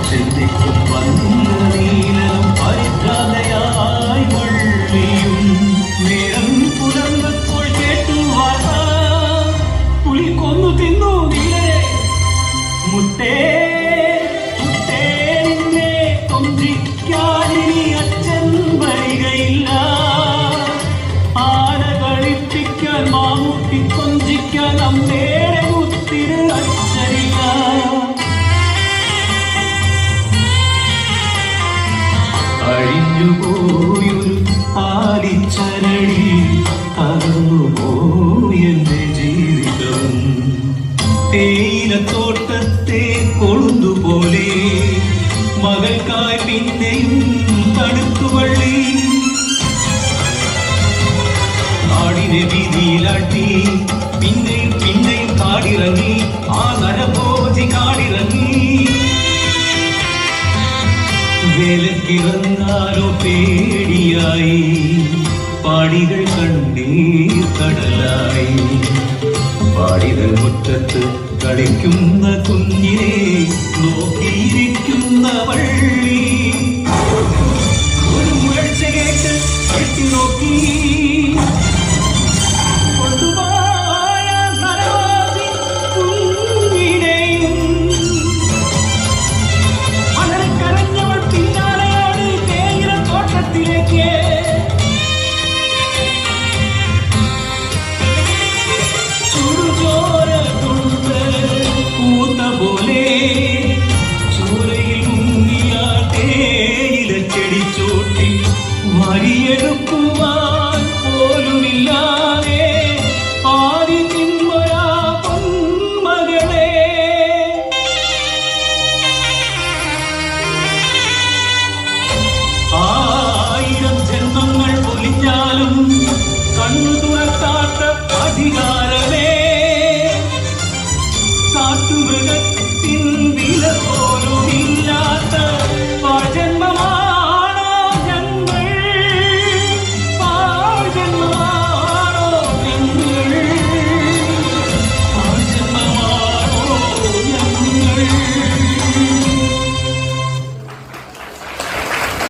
ചിന്തിക്കും വന്ന നീലം പരിഭ്രാന്തയായി വള്ളിയും നേരം പുലർന്നപ്പോൾ കേട്ടു വാർത്ത പുലി കൊന്നു തിന്നു നീലേ മുട്ടേ മുട്ടേ നിന്നെ കൊഞ്ചിക്കാനിനി അച്ഛൻ വരികയില്ല ആന കളിപ്പിക്കാൻ മാമൂട്ടി കൊഞ്ചിക്കാൻ അമ്മേടെ മുത്തിന് അച്ഛനില്ല അഴിഞ്ഞുപോയൊരു ആലിച്ചരടി തകർന്നുപോയെന്റെ ജീവിതം തേയിലത്തോട്ടത്തെ കൊളുന്തുപോലെ മകൾക്കായി പിന്നെയും തടുത്തുവള്ളി നാടിനെ വീതിയിലാട്ടി പിന്നെയും പിന്നെയും കാടിറങ്ങി ആ നരഭോജി കാടിറങ്ങി വേലക്കിറങ്ങാനോ പേടിയായി പാടികൾ കണ്ണീർ കടലായി പാടികൾ മുറ്റത്ത് കളിക്കുന്ന കുഞ്ഞിനെ നോക്കിയിരിക്കുന്ന വള്ളി ഒരു മുഴച്ച കേട്ട് എത്തി നോക്കി വരിയെടുക്കുവാൻ പോലുമില്ലാതെ ആദി തിന്മയാ പൊന്മകളെ ആയിരം ജന്മങ്ങൾ പൊലിഞ്ഞാലും കണ്ണു തുറക്കാത്ത അധികാരം